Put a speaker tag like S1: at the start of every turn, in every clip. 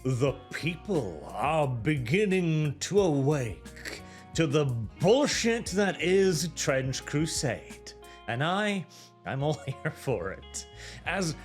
S1: The people are beginning to awake to the bullshit that is Trench Crusade, and I'm all here for it, as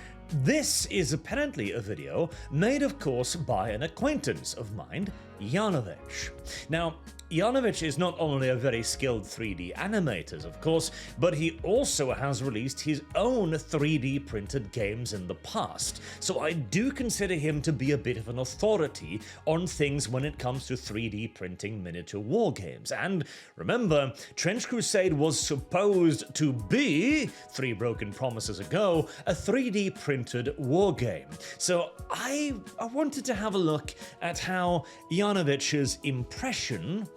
S1: this is apparently a video made, of course, by an acquaintance of mine, Janovich. Now, Janovich is not only a very skilled 3D animator, of course, but he also has released his own 3D printed games in the past, so I do consider him to be a bit of an authority on things when it comes to 3D printing miniature war games. And remember, Trench Crusade was supposed to be, 3 Broken Promises ago, a 3D printed war game. So I wanted to have a look at how Janovich's impression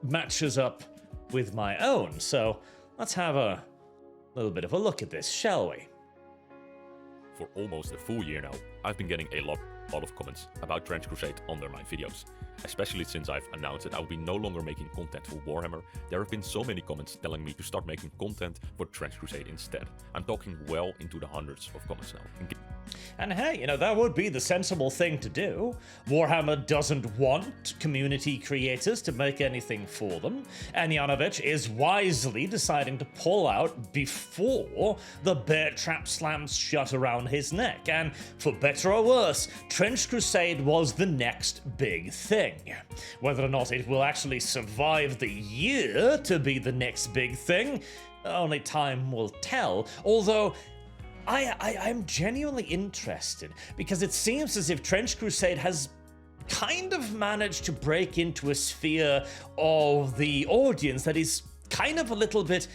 S1: matches up with my own, so let's have a little bit of a look at this, shall we?
S2: For almost a full year now, I've been getting a lot of comments about Trench Crusade under my videos. Especially since I've announced that I will be no longer making content for Warhammer, there have been so many comments telling me to start making content for Trench Crusade instead. I'm talking well into the hundreds of comments now.
S1: And hey, that would be the sensible thing to do. Warhammer doesn't want community creators to make anything for them, and Janovich is wisely deciding to pull out before the bear trap slams shut around his neck. And for better or worse, Trench Crusade was the next big thing. Whether or not it will actually survive the year to be the next big thing, only time will tell, although I'm genuinely interested, because it seems as if Trench Crusade has kind of managed to break into a sphere of the audience that is kind of a little bit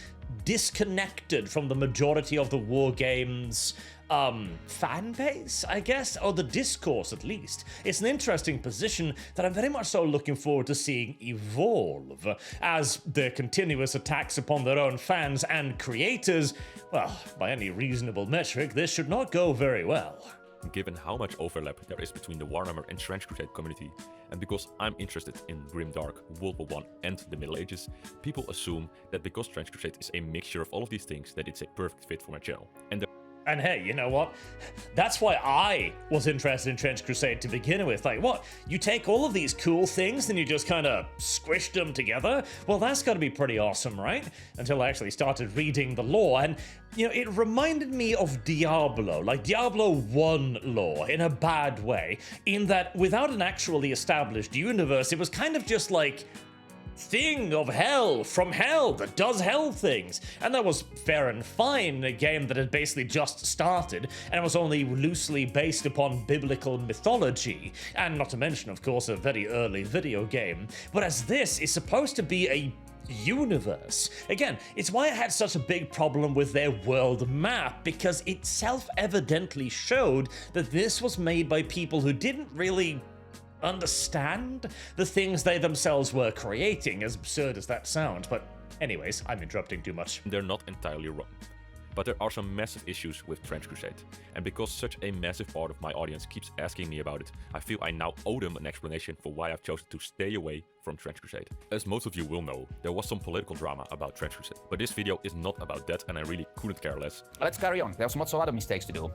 S1: disconnected from the majority of the war games fan base, I guess, or the discourse at least. It's an interesting position that I'm very much so looking forward to seeing evolve, as their continuous attacks upon their own fans and creators, well, by any reasonable metric, this should not go very well.
S2: Given how much overlap there is between the Warhammer and Trench Crusade community, and because I'm interested in Grimdark, World War I and the Middle Ages, people assume that because Trench Crusade is a mixture of all of these things, that it's a perfect fit for my channel.
S1: And hey, you know what? That's why I was interested in Trench Crusade to begin with. Like, what? You take all of these cool things and you just kind of squished them together? Well, that's got to be pretty awesome, right? Until I actually started reading the lore, and, it reminded me of Diablo, like Diablo 1 lore, in a bad way, in that without an actually established universe, it was kind of just like thing of hell from hell that does hell things, and that was fair and fine in a game that had basically just started and was only loosely based upon biblical mythology, and not to mention, of course, a very early video game. Whereas this is supposed to be a universe. Again, it's why I had such a big problem with their world map, because it self-evidently showed that this was made by people who didn't really understand the things they themselves were creating, as absurd as that sounds. But anyways, I'm interrupting too much.
S2: They're not entirely wrong. But there are some massive issues with Trench Crusade, and because such a massive part of my audience keeps asking me about it, I feel I now owe them an explanation for why I've chosen to stay away from Trench Crusade. As most of you will know, there was some political drama about Trench Crusade, but this video is not about that, and I really couldn't care less.
S3: Let's carry on, there's lots of other mistakes to do.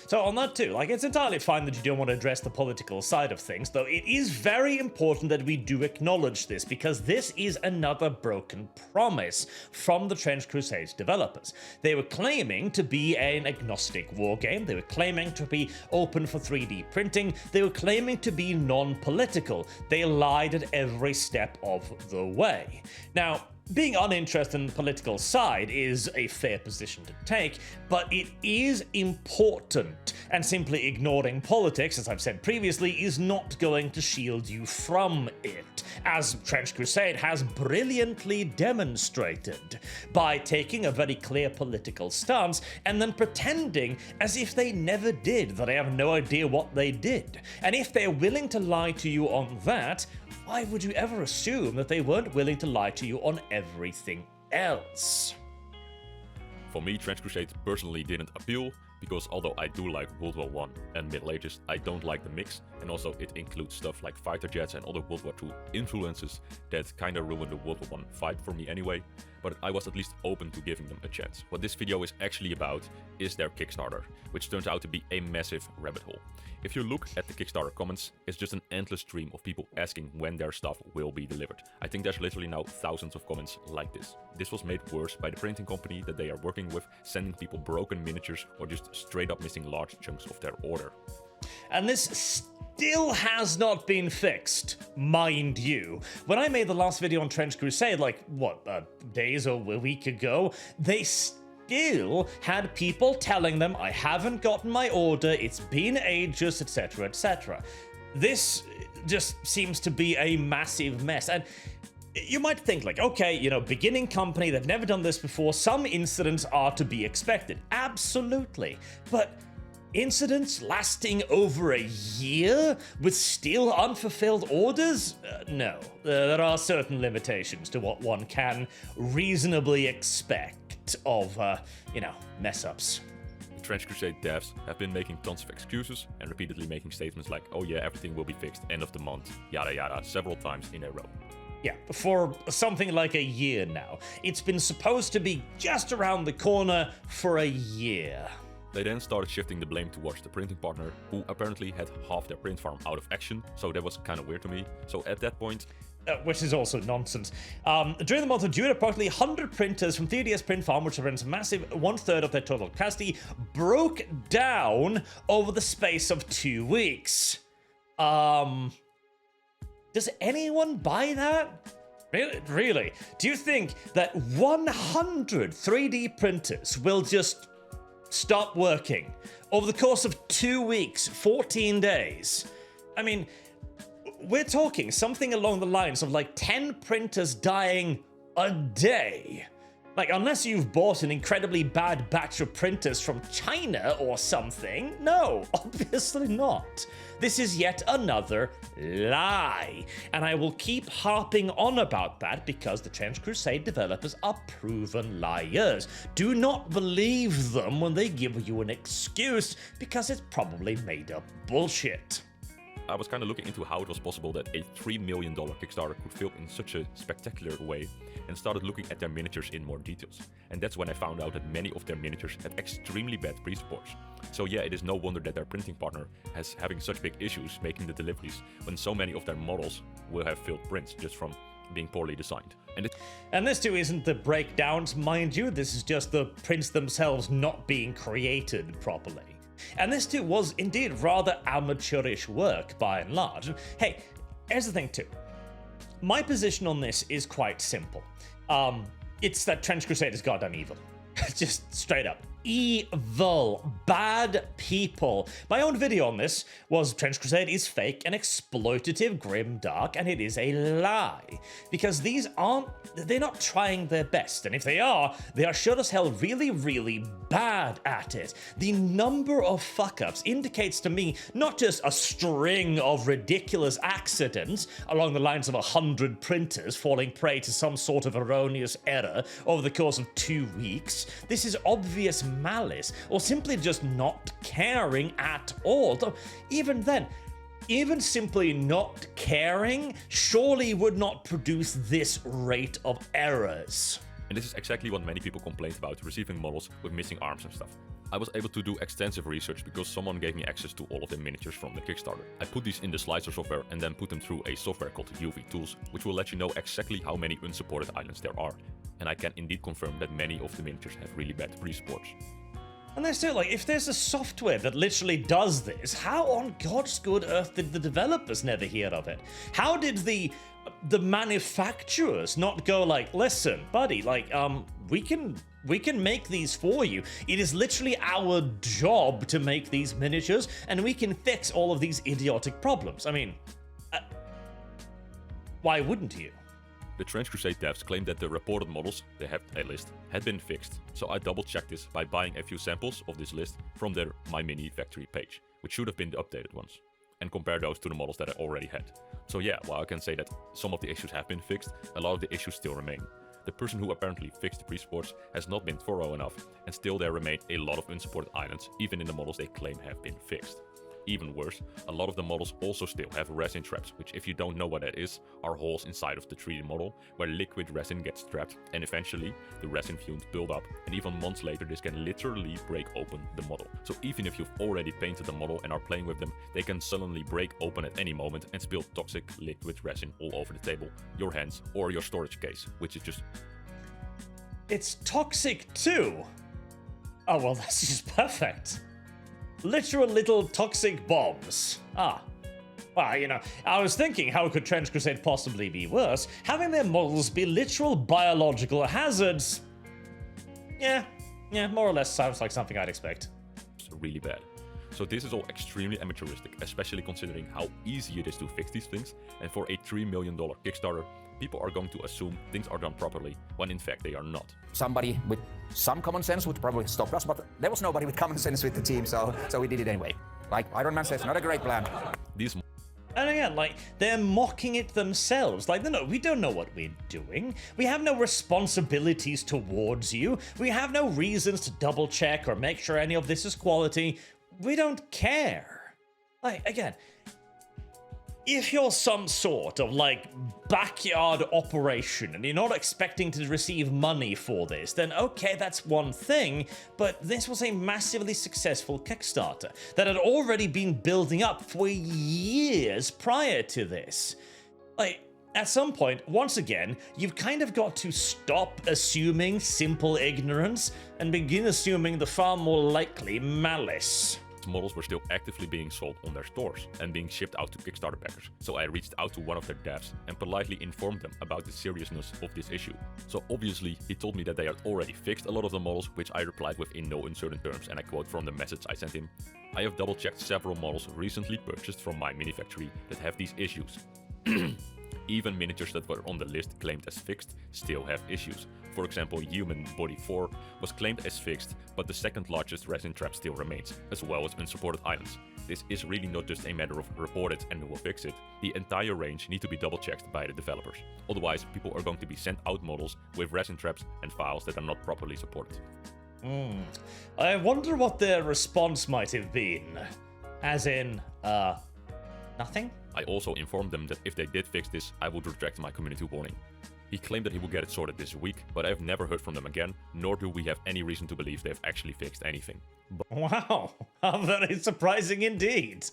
S1: So on that too, it's entirely fine that you don't want to address the political side of things, though it is very important that we do acknowledge this, because this is another broken promise from the Trench Crusade developers. They were claiming to be an agnostic war game, they were claiming to be open for 3D printing, they were claiming to be non-political. They lied at every step of the way. Now, being uninterested in the political side is a fair position to take, but it is important, and simply ignoring politics, as I've said previously, is not going to shield you from it, as Trench Crusade has brilliantly demonstrated by taking a very clear political stance and then pretending as if they never did, that they have no idea what they did. And if they're willing to lie to you on that, why would you ever assume that they weren't willing to lie to you on everything else?
S2: For me, Trench Crusade personally didn't appeal, because although I do like World War 1 and Middle Ages, I don't like the mix, and also it includes stuff like fighter jets and other World War 2 influences that kinda ruined the World War 1 vibe for me anyway, but I was at least open to giving them a chance. What this video is actually about is their Kickstarter, which turns out to be a massive rabbit hole. If you look at the Kickstarter comments, it's just an endless stream of people asking when their stuff will be delivered. I think there's literally now thousands of comments like this. This was made worse by the printing company that they are working with, sending people broken miniatures or just straight up missing large chunks of their order.
S1: And this still has not been fixed, mind you. When I made the last video on Trench Crusade, like, days or a week ago, they still had people telling them, I haven't gotten my order, it's been ages, etc., etc. This just seems to be a massive mess. And you might think, like, okay, you know, beginning company, they've never done this before, some incidents are to be expected. Absolutely. But incidents lasting over a year with still unfulfilled orders? No. There are certain limitations to what one can reasonably expect of, mess-ups.
S2: The Trench Crusade devs have been making tons of excuses and repeatedly making statements like, oh yeah, everything will be fixed end of the month, yada yada, several times in a row.
S1: Yeah, for something like a year now. It's been supposed to be just around the corner for a year.
S2: They then started shifting the blame towards the printing partner, who apparently had half their print farm out of action, so that was kind of weird to me. So at that point...
S1: which is also nonsense. During the month of June, approximately 100 printers from 3DS Print Farm, which represents a massive 1/3 of their total capacity, broke down over the space of 2 weeks. Does anyone buy that? Really? Do you think that 100 3D printers will just stop working over the course of 2 weeks, 14 days? I mean, we're talking something along the lines of like 10 printers dying a day. Like, unless you've bought an incredibly bad batch of printers from China or something, no, obviously not. This is yet another lie. And I will keep harping on about that because the Trench Crusade developers are proven liars. Do not believe them when they give you an excuse because it's probably made up bullshit.
S2: I was kind of looking into how it was possible that a $3 million Kickstarter could fail in such a spectacular way, and started looking at their miniatures in more details. And that's when I found out that many of their miniatures had extremely bad pre-supports. So yeah, it is no wonder that their printing partner has having such big issues making the deliveries when so many of their models will have failed prints just from being poorly designed. And
S1: this too isn't the breakdowns, mind you, this is just the prints themselves not being created properly. And this too was indeed rather amateurish work by and large. Hey, here's the thing too. My position on this is quite simple. It's that Trench Crusade is goddamn evil. Just straight up. Evil. Bad people. My own video on this was Trench Crusade is fake and exploitative, grim, dark, and it is a lie. Because they're not trying their best, and if they are sure as hell really, really bad at it. The number of fuck-ups indicates to me not just a string of ridiculous accidents along the lines of 100 printers falling prey to some sort of erroneous error over the course of 2 weeks. This is obvious malice, or simply just not caring at all. Though, even then, even simply not caring surely would not produce this rate of errors.
S2: And this is exactly what many people complained about, receiving models with missing arms and stuff. I was able to do extensive research because someone gave me access to all of the miniatures from the Kickstarter. I put these in the slicer software and then put them through a software called UV Tools, which will let you know exactly how many unsupported islands there are. And I can indeed confirm that many of the miniatures have really bad pre-supports.
S1: And they're still like, if there's a software that literally does this, how on God's good earth did the developers never hear of it? How did the manufacturers not go like, listen, buddy, like, we can make these for you. It is literally our job to make these miniatures, and we can fix all of these idiotic problems. I mean, why wouldn't you?
S2: The Trench Crusade devs claimed that the reported models, they have a list, had been fixed, so I double-checked this by buying a few samples of this list from their My Mini Factory page, which should have been the updated ones, and compare those to the models that I already had. So yeah, while I can say that some of the issues have been fixed, a lot of the issues still remain. The person who apparently fixed the pre-supports has not been thorough enough, and still there remain a lot of unsupported islands, even in the models they claim have been fixed. Even worse, a lot of the models also still have resin traps, which, if you don't know what that is, are holes inside of the 3D model where liquid resin gets trapped, and eventually the resin fumes build up, and even months later this can literally break open the model. So even if you've already painted the model and are playing with them, they can suddenly break open at any moment and spill toxic liquid resin all over the table, your hands, or your storage case, which is just...
S1: It's toxic too! Oh well, that's just perfect. Literal little toxic bombs. Ah. Well, you know, I was thinking, how could Trench Crusade possibly be worse? Having their models be literal biological hazards. Yeah, more or less sounds like something I'd expect.
S2: Really bad. So this is all extremely amateuristic, especially considering how easy it is to fix these things, and for a $3 million Kickstarter, people are going to assume things are done properly, when in fact they are not.
S3: Somebody with some common sense would probably stop us, but there was nobody with common sense with the team, so we did it anyway. Like Iron Man says, not a great plan.
S2: These
S1: And again, like, they're mocking it themselves. Like, no, we don't know what we're doing. We have no responsibilities towards you. We have no reasons to double check or make sure any of this is quality. We don't care. Like, again, if you're some sort of, like, backyard operation and you're not expecting to receive money for this, then okay, that's one thing, but this was a massively successful Kickstarter that had already been building up for years prior to this. Like, at some point, once again, you've kind of got to stop assuming simple ignorance and begin assuming the far more likely malice.
S2: models were still actively being sold on their stores and being shipped out to Kickstarter backers, so I reached out to one of their devs and politely informed them about the seriousness of this issue. So obviously he told me that they had already fixed a lot of the models, which I replied with in no uncertain terms, and I quote from the message I sent him: "I have double checked several models recently purchased from my mini factory that have these issues. Even miniatures that were on the list claimed as fixed still have issues. For example, Human Body 4 was claimed as fixed, but the second largest resin trap still remains, as well as unsupported islands. This is really not just a matter of report it and we'll fix it. The entire range need to be double checked by the developers. Otherwise, people are going to be sent out models with resin traps and files that are not properly supported."
S1: I wonder what their response might have been. As in, nothing?
S2: I also informed them that if they did fix this, I would retract my community warning. He claimed that he would get it sorted this week, but I've never heard from them again, nor do we have any reason to believe they've actually fixed anything.
S1: Wow, how very surprising indeed.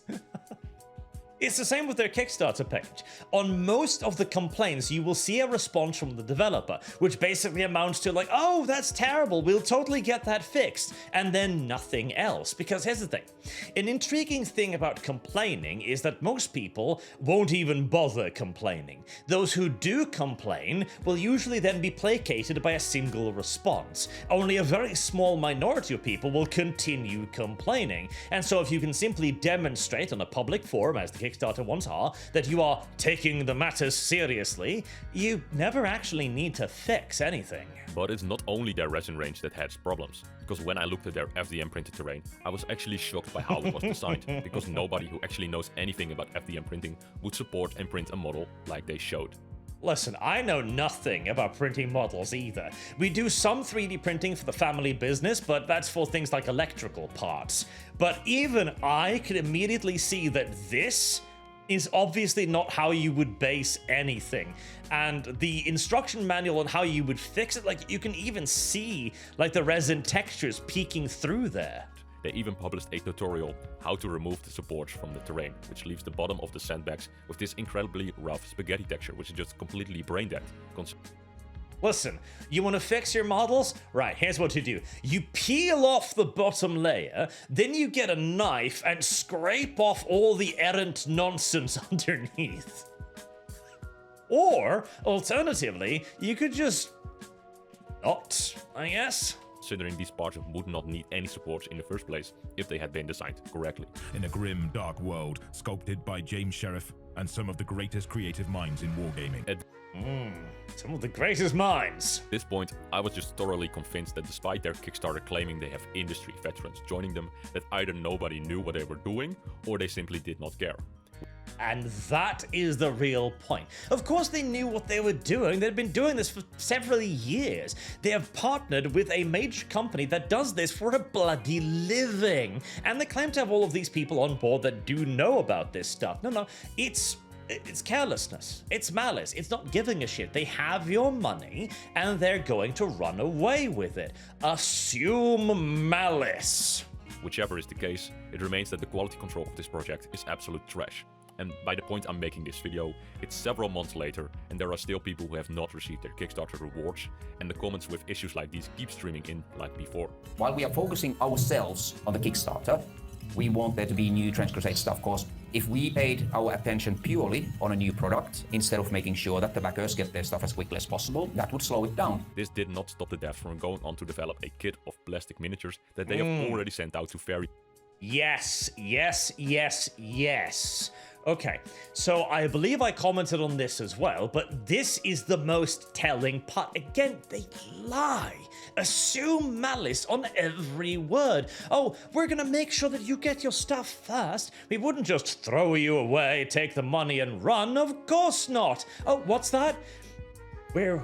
S1: It's the same with their Kickstarter page. On most of the complaints, you will see a response from the developer, which basically amounts to like, "Oh, that's terrible, we'll totally get that fixed," and then nothing else. Because here's the thing, an intriguing thing about complaining is that most people won't even bother complaining. Those who do complain will usually then be placated by a single response. Only a very small minority of people will continue complaining. And so if you can simply demonstrate on a public forum, as the Kickstarter ones are, that you are taking the matters seriously, you never actually need to fix anything.
S2: But it's not only their resin range that has problems, because when I looked at their FDM printed terrain, I was actually shocked by how it was designed, because nobody who actually knows anything about FDM printing would support and print a model like they showed.
S1: Listen, I know nothing about printing models either. We do some 3D printing for the family business, but that's for things like electrical parts. But even I could immediately see that this is obviously not how you would base anything. And the instruction manual on how you would fix it, like, you can even see like the resin textures peeking through there.
S2: They even published a tutorial how to remove the supports from the terrain, which leaves the bottom of the sandbags with this incredibly rough spaghetti texture, which is just completely brain dead.
S1: Listen, you want to fix your models? Right, here's what you do. You peel off the bottom layer, then you get a knife and scrape off all the errant nonsense underneath. Or, alternatively, you could just not, I guess.
S2: Considering these parts would not need any supports in the first place if they had been designed correctly.
S4: In a grim, dark world, sculpted by James Sheriff and some of the greatest creative minds in wargaming.
S1: Some of the greatest minds.
S2: At this point, I was just thoroughly convinced that despite their Kickstarter claiming they have industry veterans joining them, that either nobody knew what they were doing, or they simply did not care.
S1: And that is the real point. Of course, they knew what they were doing. They'd been doing this for several years. They have partnered with a major company that does this for a bloody living. And they claim to have all of these people on board that do know about this stuff. No, it's carelessness. It's malice. It's not giving a shit. They have your money and they're going to run away with it. Assume malice.
S2: Whichever is the case, it remains that the quality control of this project is absolute trash. And by the point I'm making this video, it's several months later and there are still people who have not received their Kickstarter rewards, and the comments with issues like these keep streaming in like before.
S3: While we are focusing ourselves on the Kickstarter, we want there to be new Trench Crusade stuff, because if we paid our attention purely on a new product, instead of making sure that the backers get their stuff as quickly as possible, that would slow it down.
S2: This did not stop the devs from going on to develop a kit of plastic miniatures that they have already sent out to very...
S1: Yes. Okay, so I believe I commented on this as well, but this is the most telling part. Again, they lie. Assume malice on every word. Oh, we're gonna make sure that you get your stuff first. We wouldn't just throw you away, take the money and run. Of course not. Oh, what's that? We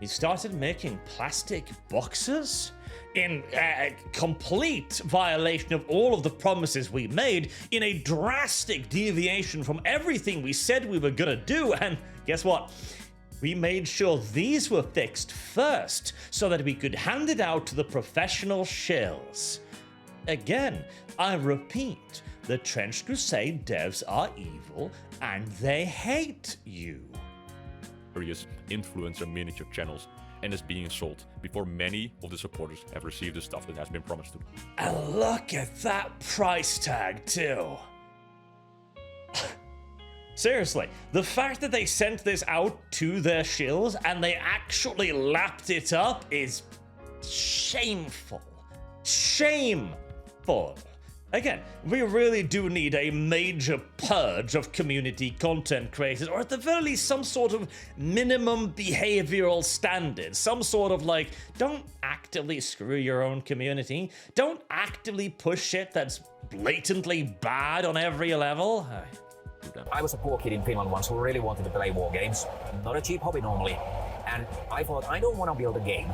S1: started making plastic boxes? In complete violation of all of the promises we made, in a drastic deviation from everything we said we were gonna do, and guess what? We made sure these were fixed first, so that we could hand it out to the professional shills. Again, I repeat, the Trench Crusade devs are evil, and they hate you.
S2: Various influencer miniature channels, and is being sold before many of the supporters have received the stuff that has been promised to them.
S1: And look at that price tag too. Seriously, the fact that they sent this out to their shills and they actually lapped it up is shameful. Shameful. Again, we really do need a major purge of community content creators, or at the very least some sort of minimum behavioral standards. Some sort of like, don't actively screw your own community. Don't actively push shit that's blatantly bad on every level.
S5: I was a poor kid in Finland once who really wanted to play war games. Not a cheap hobby normally. And I thought, I don't want to build a game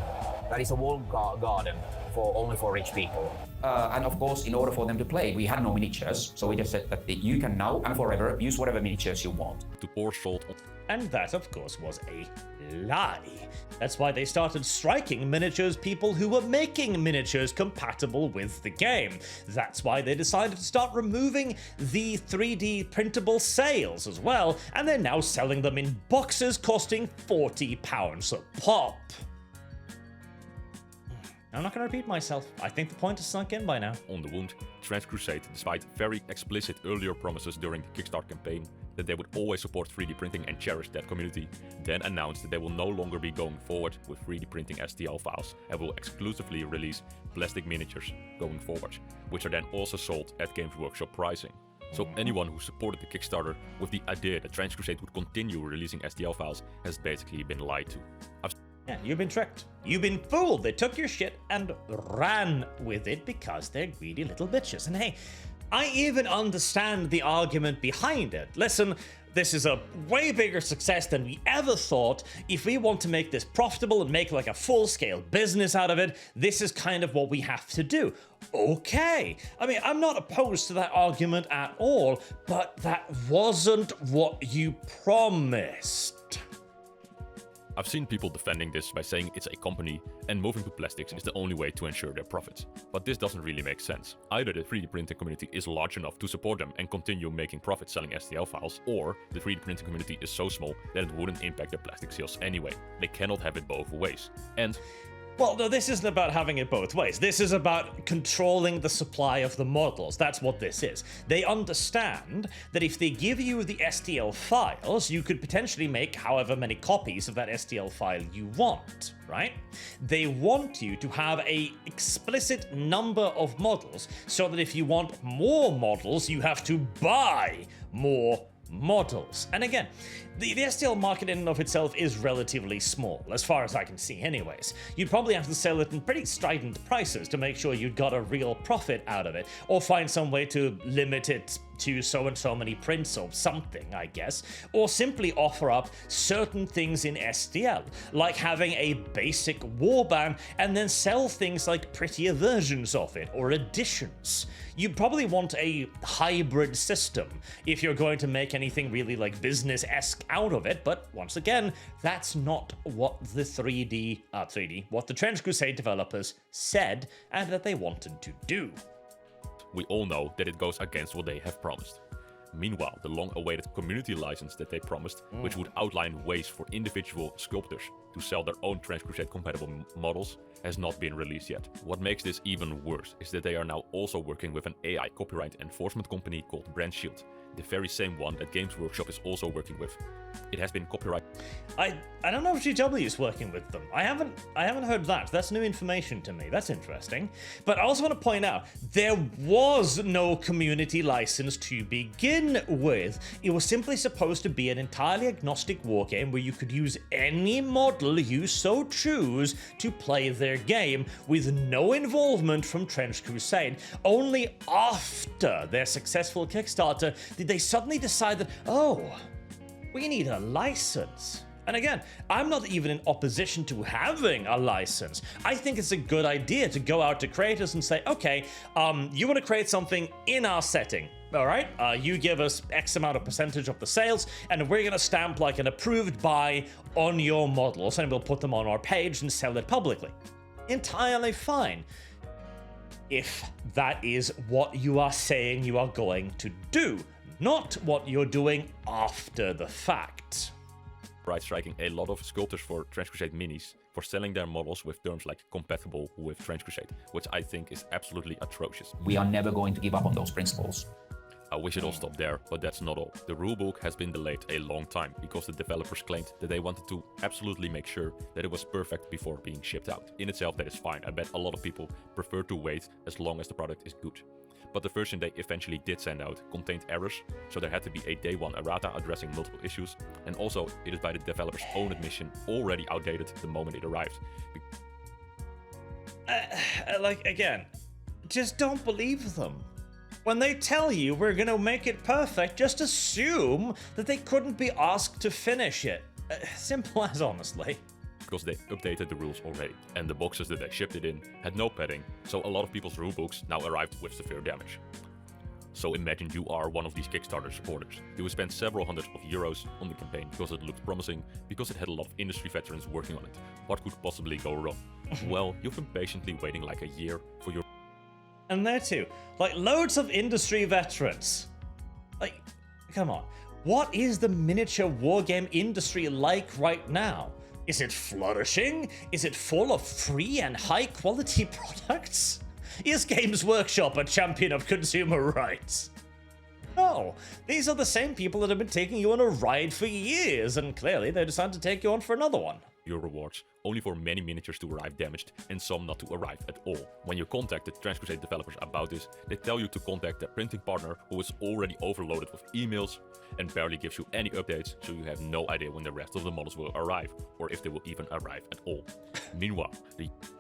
S5: that is a walled garden only for rich people.
S3: And of course, in order for them to play, we had no miniatures, so we just said that you can now and forever use whatever miniatures you want.
S2: To pour salt on...
S1: And that, of course, was a lie. That's why they started striking miniatures people who were making miniatures compatible with the game. That's why they decided to start removing the 3D printable sales as well, and they're now selling them in boxes costing £40 a pop. I'm not going to repeat myself. I think the point is sunk in by now.
S2: On the wound, Trench Crusade, despite very explicit earlier promises during the Kickstarter campaign that they would always support 3D printing and cherish that community, then announced that they will no longer be going forward with 3D printing STL files and will exclusively release plastic miniatures going forward, which are then also sold at Games Workshop pricing. So anyone who supported the Kickstarter with the idea that Trench Crusade would continue releasing STL files has basically been lied to.
S1: Yeah, you've been tricked. You've been fooled. They took your shit and ran with it because they're greedy little bitches. And hey, I even understand the argument behind it. Listen, this is a way bigger success than we ever thought. If we want to make this profitable and make like a full-scale business out of it, this is kind of what we have to do. Okay. I mean, I'm not opposed to that argument at all, but that wasn't what you promised.
S2: I've seen people defending this by saying it's a company and moving to plastics is the only way to ensure their profits. But this doesn't really make sense. Either the 3D printing community is large enough to support them and continue making profits selling STL files, or the 3D printing community is so small that it wouldn't impact their plastic sales anyway. They cannot have it both ways. And
S1: well, no, this isn't about having it both ways. This is about controlling the supply of the models. That's what this is. They understand that if they give you the STL files, you could potentially make however many copies of that STL file you want, right? They want you to have an explicit number of models so that if you want more models, you have to buy more models. And again, the STL market in and of itself is relatively small, as far as I can see anyways. You'd probably have to sell it in pretty strident prices to make sure you'd got a real profit out of it, or find some way to limit it to so and so many prints of something, I guess, or simply offer up certain things in STL, like having a basic warband and then sell things like prettier versions of it or editions. You probably want a hybrid system if you're going to make anything really like business-esque out of it, but once again, that's not what the what the Trench Crusade developers said and that they wanted to do.
S2: We all know that it goes against what they have promised. Meanwhile, the long-awaited community license that they promised, which would outline ways for individual sculptors to sell their own Trench Crusade compatible models, has not been released yet. What makes this even worse is that they are now also working with an AI copyright enforcement company called Brand Shield, the very same one that Games Workshop is also working with. It has been copyrighted.
S1: I don't know if GW is working with them. I haven't heard that. That's new information to me. That's interesting. But I also want to point out there was no community license to begin with. It was simply supposed to be an entirely agnostic wargame where you could use any model you so choose to play their game with no involvement from Trench Crusade. Only after their successful Kickstarter did they suddenly decide that, oh, we need a license. And again, I'm not even in opposition to having a license. I think it's a good idea to go out to creators and say, okay, you want to create something in our setting. All right, you give us X amount of percentage of the sales, and we're going to stamp like an approved buy on your models, and we'll put them on our page and sell it publicly. Entirely fine. If that is what you are saying you are going to do, not what you're doing after the fact.
S2: Right, striking a lot of sculptors for Trench Crusade minis for selling their models with terms like compatible with Trench Crusade, which I think is absolutely atrocious.
S3: We are never going to give up on those principles.
S2: I wish it all stopped there, but that's not all. The rulebook has been delayed a long time because the developers claimed that they wanted to absolutely make sure that it was perfect before being shipped out. In itself, that is fine. I bet a lot of people prefer to wait as long as the product is good. But the version they eventually did send out contained errors, so there had to be a day one errata addressing multiple issues, and also it is by the developer's own admission already outdated the moment it arrived.
S1: Like, again, just don't believe them. When they tell you we're gonna make it perfect, just assume that they couldn't be asked to finish it. Simple as, honestly.
S2: Because they updated the rules already, and the boxes that they shipped it in had no padding, so a lot of people's rulebooks now arrived with severe damage. So imagine you are one of these Kickstarter supporters. You would spend several hundreds of euros on the campaign because it looked promising, because it had a lot of industry veterans working on it. What could possibly go wrong? Well, you've been patiently waiting like a year for your...
S1: And there too, like loads of industry veterans. Like, come on. What is the miniature wargame industry like right now? Is it flourishing? Is it full of free and high quality products? Is Games Workshop a champion of consumer rights? No, these are the same people that have been taking you on a ride for years, and clearly they decided to take you on for another one.
S2: Your rewards, only for many miniatures to arrive damaged and some not to arrive at all. When you contact the Trench Crusade developers about this, they tell you to contact their printing partner, who is already overloaded with emails and barely gives you any updates, so you have no idea when the rest of the models will arrive, or if they will even arrive at all. Meanwhile,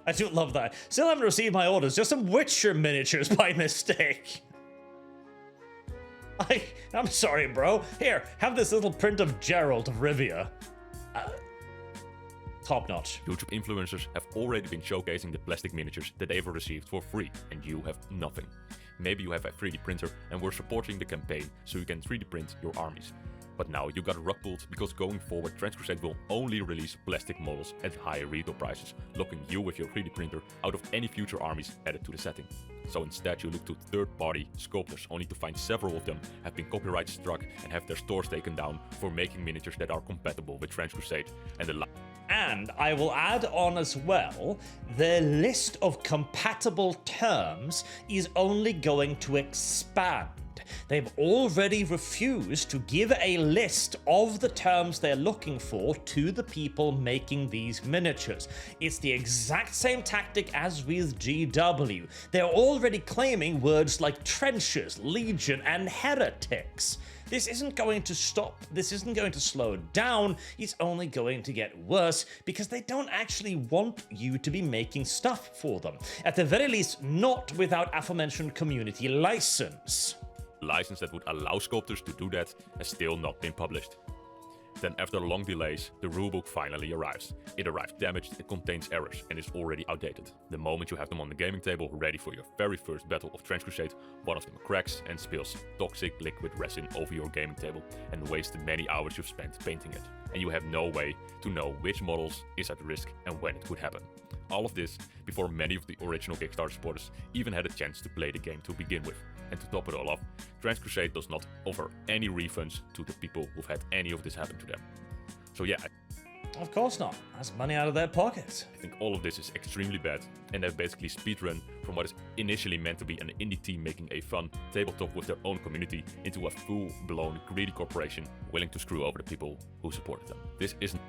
S1: I do love that. Still haven't received my orders, just some Witcher miniatures by mistake. I'm sorry, bro. Here, have this little print of Geralt of Rivia. Top notch.
S2: YouTube influencers have already been showcasing the plastic miniatures that they've received for free, and you have nothing. Maybe you have a 3D printer and we're supporting the campaign so you can 3D print your armies. But now you got rug pulled because going forward Trench Crusade will only release plastic models at higher retail prices, locking you with your 3D printer out of any future armies added to the setting. So instead you look to third-party sculptors, only to find several of them have been copyright struck and have their stores taken down for making miniatures that are compatible with Trench Crusade.
S1: And I will add on as well, the list of compatible terms is only going to expand. They've already refused to give a list of the terms they're looking for to the people making these miniatures. It's the exact same tactic as with GW. They're already claiming words like trenches, legion, and heretics. This isn't going to stop, this isn't going to slow down, it's only going to get worse because they don't actually want you to be making stuff for them. At the very least, not without aforementioned community license.
S2: license that would allow sculptors to do that has still not been published. Then after long delays, the rulebook finally arrives. It arrived damaged, it contains errors, and is already outdated. The moment you have them on the gaming table ready for your very first battle of Trench Crusade, one of them cracks and spills toxic liquid resin over your gaming table and wastes the many hours you've spent painting it. And you have no way to know which models is at risk and when it could happen. All of this before many of the original Kickstarter supporters even had a chance to play the game to begin with. And to top it all off, Trench Crusade does not offer any refunds to the people who've had any of this happen to them. So yeah,
S1: Of course not. That's money out of their pockets.
S2: I think all of this is extremely bad, and they've basically speedrun from what is initially meant to be an indie team making a fun tabletop with their own community into a full-blown greedy corporation willing to screw over the people who supported them. This isn't...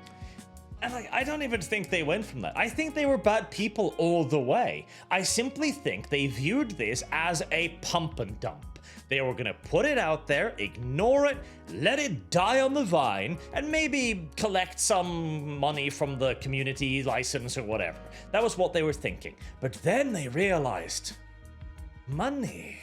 S1: And I don't even think they went from that. I think they were bad people all the way. I simply think they viewed this as a pump and dump. They were gonna put it out there, ignore it, let it die on the vine, and maybe collect some money from the community license or whatever. That was what they were thinking. But then they realized, money.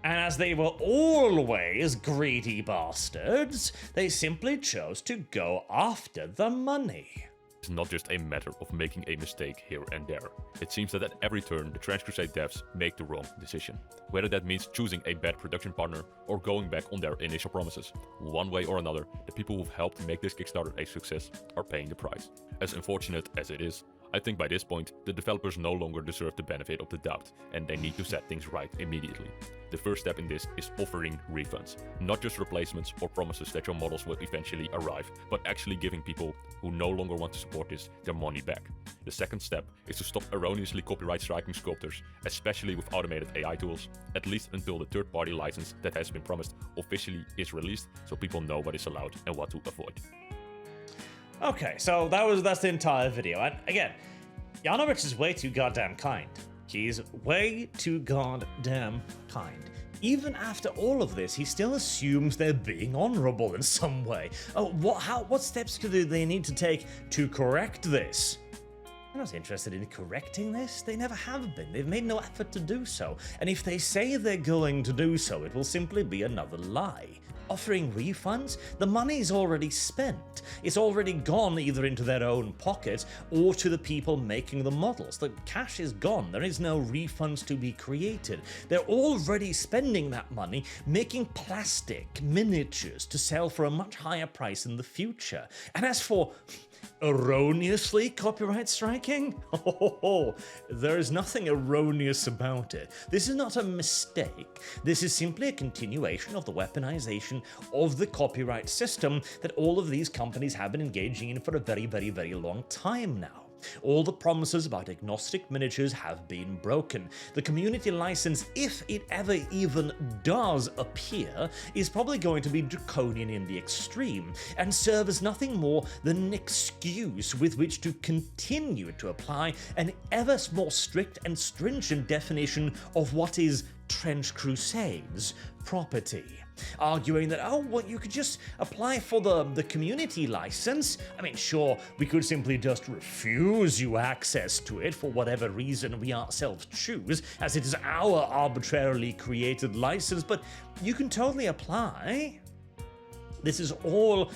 S1: And as they were always greedy bastards, they simply chose to go after the money.
S2: It's not just a matter of making a mistake here and there. It seems that at every turn, the Trench Crusade devs make the wrong decision. Whether that means choosing a bad production partner or going back on their initial promises. One way or another, the people who've helped make this Kickstarter a success are paying the price. As unfortunate as it is, I think by this point, the developers no longer deserve the benefit of the doubt, and they need to set things right immediately. The first step in this is offering refunds. Not just replacements or promises that your models will eventually arrive, but actually giving people who no longer want to support this their money back. The second step is to stop erroneously copyright striking sculptors, especially with automated AI tools, at least until the third-party license that has been promised officially is released, so people know what is allowed and what to avoid.
S1: Okay, so that's the entire video. And again, Janovich is way too goddamn kind. He's way too goddamn kind. Even after all of this, he still assumes they're being honorable in some way. Oh, what steps do they need to take to correct this? They're not interested in correcting this. They never have been. They've made no effort to do so. And if they say they're going to do so, it will simply be another lie. Offering refunds? The money's already spent. It's already gone either into their own pocket or to the people making the models. The cash is gone. There is no refunds to be created. They're already spending that money making plastic miniatures to sell for a much higher price in the future. And as for erroneously copyright striking? Oh, there is nothing erroneous about it. This is not a mistake. This is simply a continuation of the weaponization of the copyright system that all of these companies have been engaging in for a very, very, very long time now. All the promises about agnostic miniatures have been broken. The community license, if it ever even does appear, is probably going to be draconian in the extreme, and serve as nothing more than an excuse with which to continue to apply an ever more strict and stringent definition of what is Trench Crusade's property. Arguing that, oh, well, you could just apply for the community license. I mean, sure, we could simply just refuse you access to it for whatever reason we ourselves choose, as it is our arbitrarily created license, but you can totally apply. This is all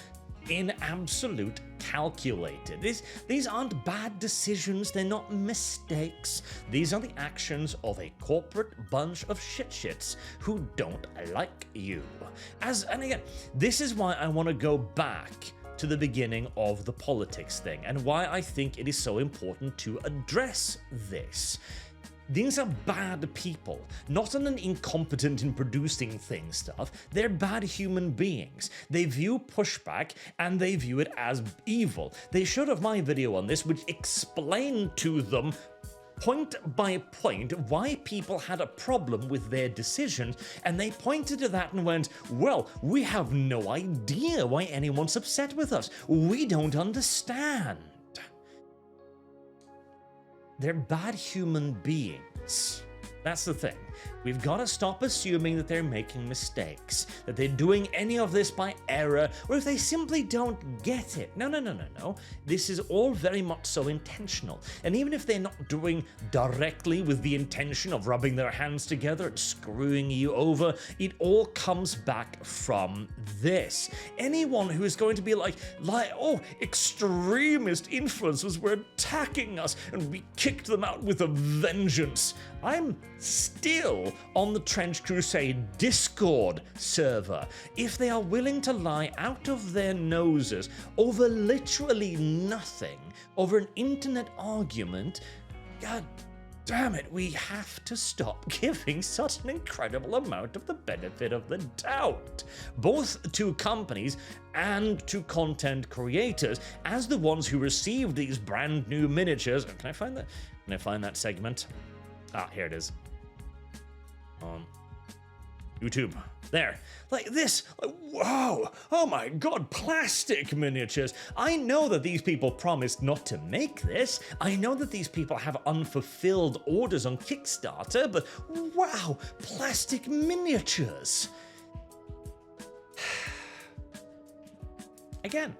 S1: in absolute calculated. These aren't bad decisions, they're not mistakes. These are the actions of a corporate bunch of shits who don't like you. And again, this is why I want to go back to the beginning of the politics thing, and why I think it is so important to address this. These are bad people, not an incompetent in producing things stuff. They're bad human beings. They view pushback and they view it as evil. They showed up my video on this, which explained to them point by point why people had a problem with their decisions, and they pointed to that and went, well, we have no idea why anyone's upset with us. We don't understand. They're bad human beings. That's the thing. We've got to stop assuming that they're making mistakes, that they're doing any of this by error, or if they simply don't get it. No. This is all very much so intentional. And even if they're not doing directly with the intention of rubbing their hands together and screwing you over, it all comes back from this. Anyone who is going to be like, oh, extremist influencers were attacking us and we kicked them out with a vengeance. I'm still on the Trench Crusade Discord server. If they are willing to lie out of their noses over literally nothing, over an internet argument, God damn it, we have to stop giving such an incredible amount of the benefit of the doubt, both to companies and to content creators, as the ones who receive these brand new miniatures. Can I find that segment? Ah, here it is. On YouTube. There. Like this. Like, wow. Oh my god, plastic miniatures. I know that these people promised not to make this. I know that these people have unfulfilled orders on Kickstarter, but wow, plastic miniatures. Again.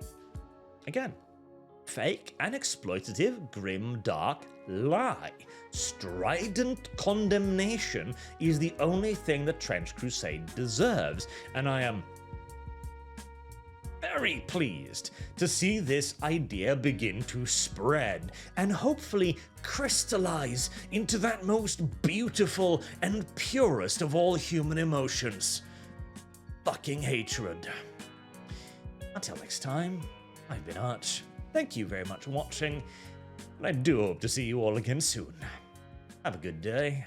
S1: Fake and exploitative, grim, dark lie. Strident condemnation is the only thing that Trench Crusade deserves, and I am very pleased to see this idea begin to spread and hopefully crystallize into that most beautiful and purest of all human emotions: fucking hatred. Until next time, I've been Arch. Thank you very much for watching, and I do hope to see you all again soon. Have a good day.